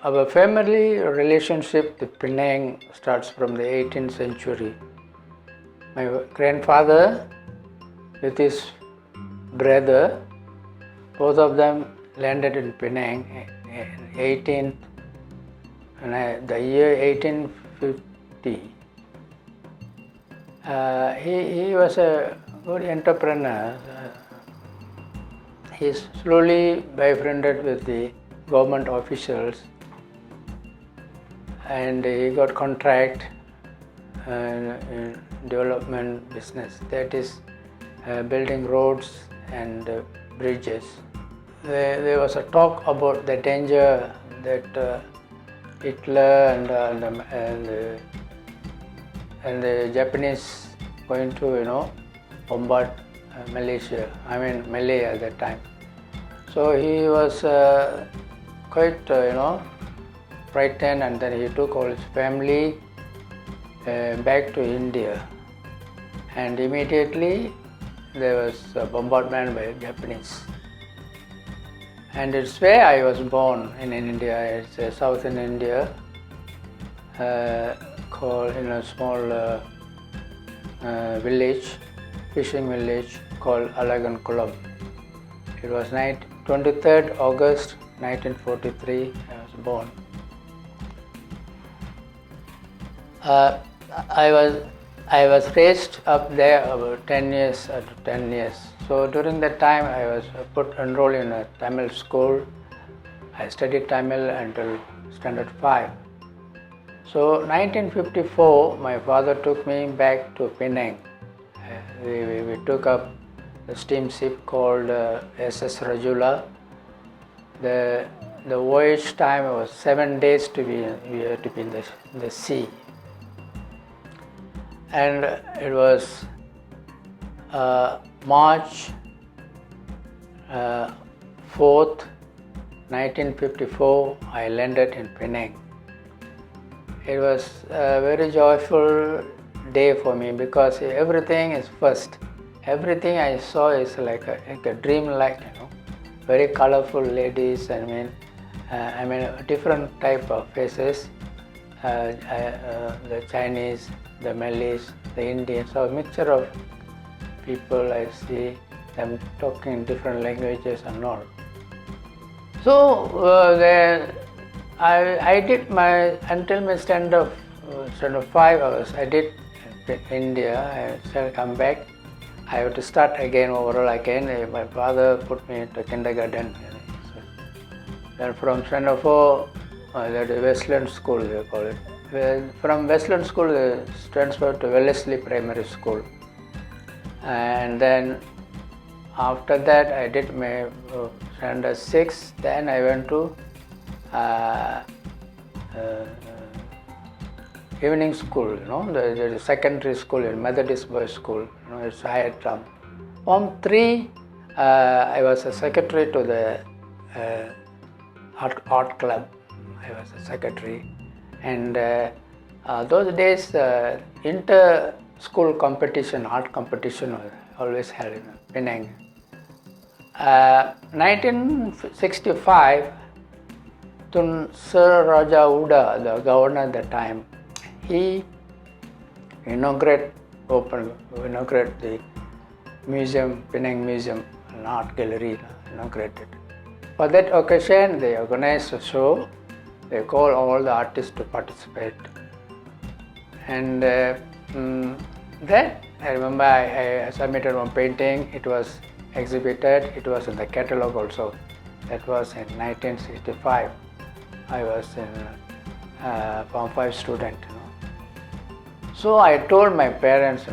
Our family relationship with Penang starts from the 18th century. My grandfather with his brother, both of them landed in Penang in the year 1850. He was a good entrepreneur. He slowly befriended with the government officials and he got contract in development business, that is building roads and bridges. There was a talk about the danger that Hitler and the Japanese going to bombard Malay at that time. So he was quite frightened, and then he took all his family back to India, and immediately there was a bombardment by Japanese. And it's where I was born in India. It's southern India, called in a small village, fishing village called Alagankulam. It was 23rd August 1943 I was born. I was raised up there about 10 years. So during that time I was enrolled in a Tamil school. I studied Tamil until standard 5. So 1954 my father took me back to Penang. We took up the steamship called SS Rajula. The voyage time was 7 days we had to be in the sea. And it was March 4th, 1954, I landed in Penang. It was a very joyful day for me because everything is first. Everything I saw is like a dream-like, very colorful ladies. Different type of faces. The Chinese, the Malays, the Indians, so a mixture of people. I see them talking different languages and all. So I did until my standard 5 hours. I did in India. I shall come back. I have to start again, overall again. My father put me into kindergarten. Then from standard 4, that is Westland School, they call it. From Westland School, they transferred to Wellesley Primary School. And then after that, I did my standard 6. Then I went to evening school, the secondary school, Methodist Boys School, it's Syed Thajudeen. Form 3, I was a secretary to the art club. I was a secretary. And those days, inter-school competition, art competition was always held in Penang. 1965, Tun Sir Raja Uda, the governor at the time, he inaugurated the museum, Penang Museum, an art gallery inaugurated. For that occasion, they organized a show. They called all the artists to participate. And that, I remember I submitted one painting. It was exhibited. It was in the catalogue also. That was in 1965. I was in Form 5 student. So I told my parents,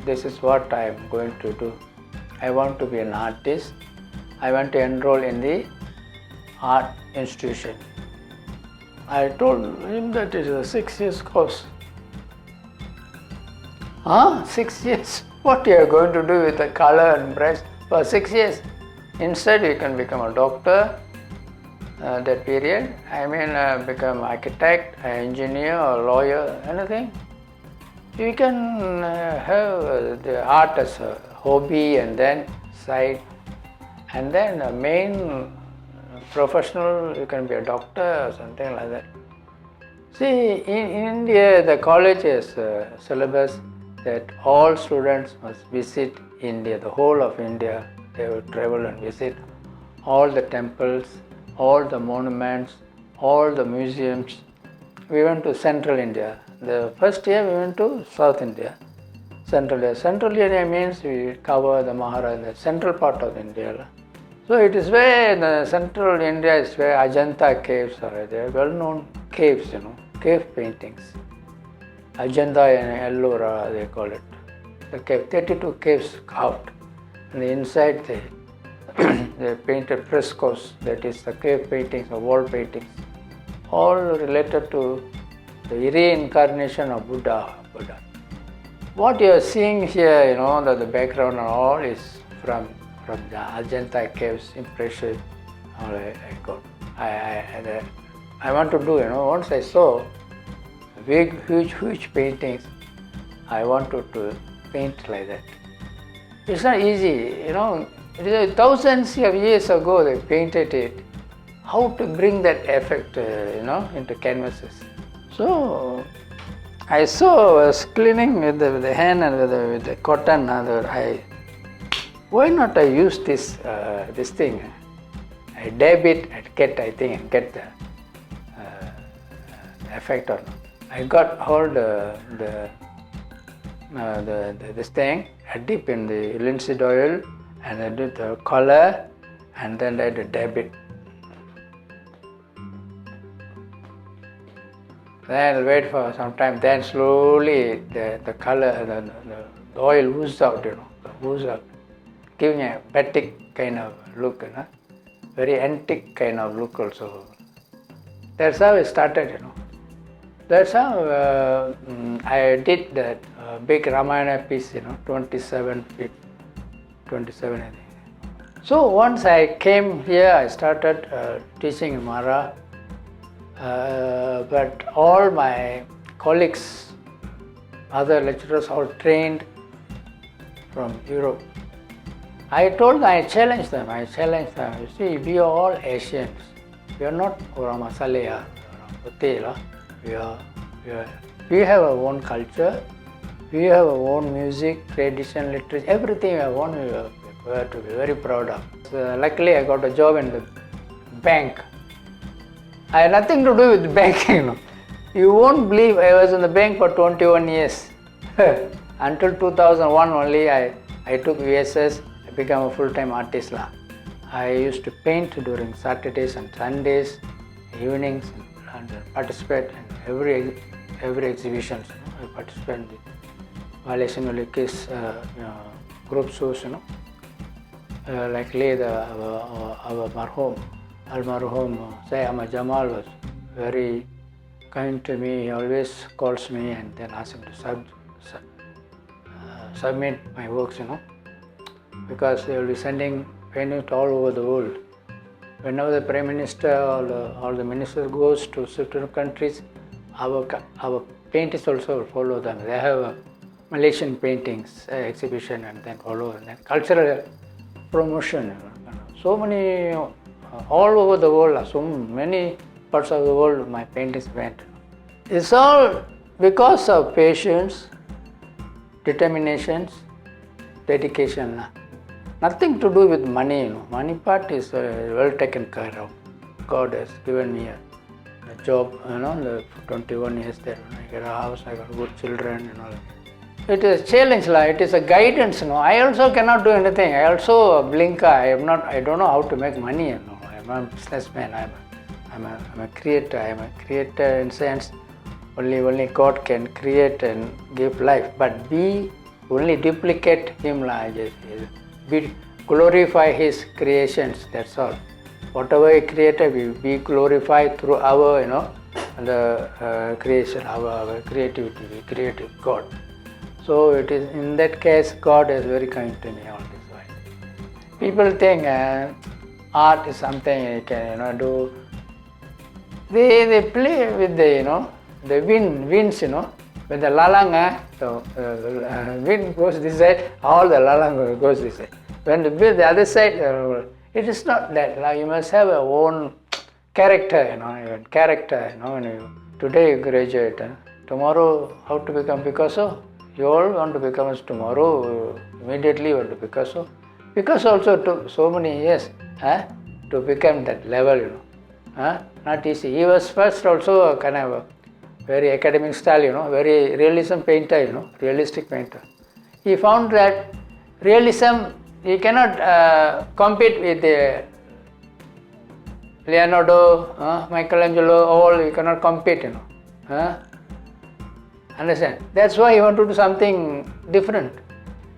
this is what I am going to do. I want to be an artist. I want to enroll in the art institution. I told him that it is a 6 years course. 6 years? What you are going to do with the color and brush for 6 years? Instead, you can become a doctor. That period, become architect, engineer, or lawyer, anything. You can have the art as a hobby and then side, and then a main professional, you can be a doctor or something like that. See, in India, the college has a syllabus that all students must visit India, the whole of India. They will travel and visit all the temples, all the monuments, all the museums. We went to Central India. The first year we went to South India. Central India. Central India means we cover the the central part of India. So it is where the Central India is where Ajanta caves are. They are well-known caves, cave paintings. Ajanta and Ellora, they call it. The cave, 32 caves carved. And inside they painted frescoes, that is the cave paintings or wall paintings, all related to the reincarnation of Buddha. What you are seeing here, that the background and all is from the Ajanta caves impression. I want to do, once I saw big, huge paintings, I wanted to paint like that. It's not easy, thousands of years ago they painted it. How to bring that effect, into canvases. So I was cleaning with the hand and with the cotton. Why not I use this thing? I dab it and get the effect on. I got all this thing. I dip in the linseed oil and I do the color and then I dab it. Then I'll wait for some time. Then slowly the color, the oil oozes out, giving a batik kind of look, very antique kind of look also. That's how it started, That's how I did that big Ramayana piece, 27 feet, 27 I think. So once I came here, I started teaching in Mara, but all my colleagues, other lecturers, all trained from Europe. I challenged them. You see, we are all Asians. We are not Oramasaleya, Otela. We have our own culture. We have our own music, tradition, literature, everything we have own. We have to be very proud of. So, luckily, I got a job in the bank. I had nothing to do with banking. You won't believe I was in the bank for 21 years. Until 2001 only, I took VSS. I became a full-time artist. I used to paint during Saturdays and Sundays, evenings, and participate in every exhibition. I participate in the Malaysian Olympics group shows. Likely our Almarhum Syed Jamal was very kind to me. He always calls me and then asks him to submit my works, because they will be sending paintings all over the world. Whenever the Prime Minister or the Minister goes to certain countries, our paintings also will follow them. They have Malaysian paintings exhibition and then follow, and then cultural promotion. So many, all over the world, so many parts of the world my paintings went. It's all because of patience, determination, dedication. Nothing to do with money. Money part is well taken care of. God has given me a job, the 21 years there. I got a house, I got good children, It is a challenge, it is a guidance. I also cannot do anything. I also a blinker. I don't know how to make money. I'm a businessman. I'm a creator. I'm a creator in sense. Only God can create and give life. But we only duplicate Him. We glorify His creations. That's all. whatever He created, we be glorified through our, the creation, our creativity. We created God. So it is in that case, God is very kind to me all this while. People think art is something you can, do. They play with the winds, when the lalang, wind goes this side, all the lalang goes this side. When the other side, it is not that. You must have your own character, when today you graduate, tomorrow how to become Picasso? You all want to become as tomorrow, immediately you want to Picasso. Picasso also took so many years to become that level, not easy. He was first also a kind of a very academic style, very realism painter, realistic painter. He found that realism, you cannot compete with the Leonardo, Michelangelo, all you cannot compete, Understand? That's why he wanted to do something different.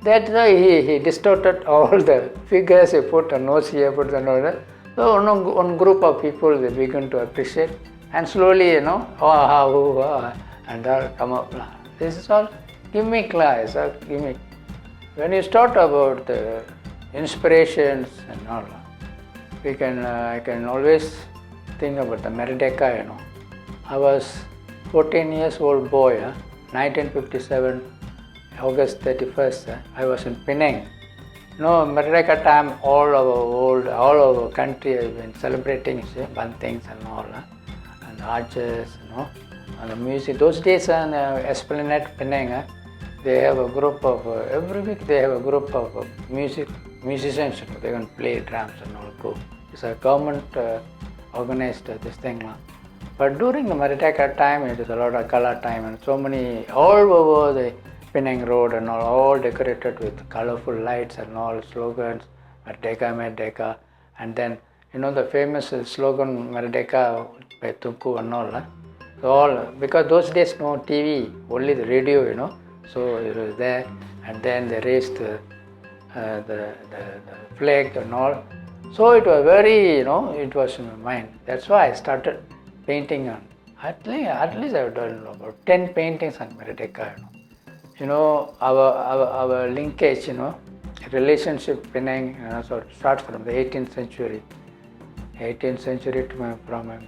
That's why he distorted all the figures, he put a nose here, put another. So one group of people, they begin to appreciate, and slowly, and they'll come up. This is all gimmick, it's a gimmick. When you start about the inspirations and all, I can always think about the Merdeka, I was 14 years old boy, 1957, August 31st, I was in Penang. Merdeka time, all over country have been celebrating bantings and all, and arches, and the music. Those days, Esplanade Penang, they have a group of, every week they have a group of musicians, they can play drums and all go. It's a government organized this thing. But during the Merdeka time, it is a lot of color time, and so many, all over the Penang Road and all decorated with colorful lights and all slogans, Merdeka, Merdeka, and then, the famous slogan Merdeka by Tunku and all. So all, because those days no TV, only the radio, so it was there, and then they raised the flag and all. So it was very, it was in my mind. That's why I started painting on, at least I've done about 10 paintings on Merdeka, our linkage, relationship Penang, so it starts from the 18th century to from my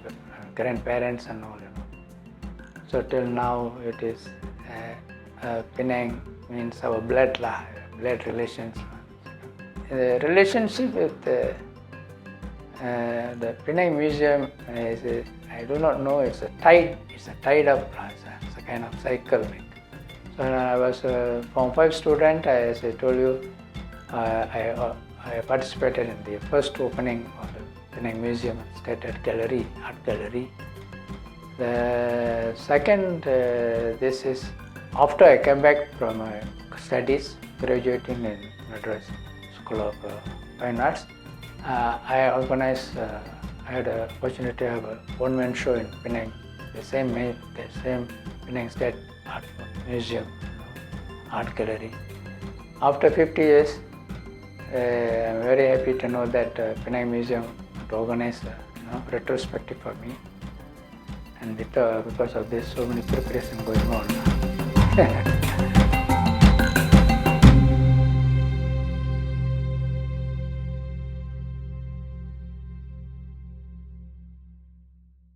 grandparents and all, So till now it is Penang means our blood relations. The relationship with the Penang Museum is, I do not know, it's a tied up, it's a kind of cycle. So when I was a Form 5 student, as I told you, I participated in the first opening of the Penang Museum State Art Gallery. The second, this is after I came back from my studies, graduating in Madras School of Fine Arts. I organized, I had an opportunity to have a one-man show in Penang, the same Penang State Art Museum, Art Gallery. After 50 years, I'm very happy to know that Penang Museum organized retrospective for me, and because of this, so many preparations going on.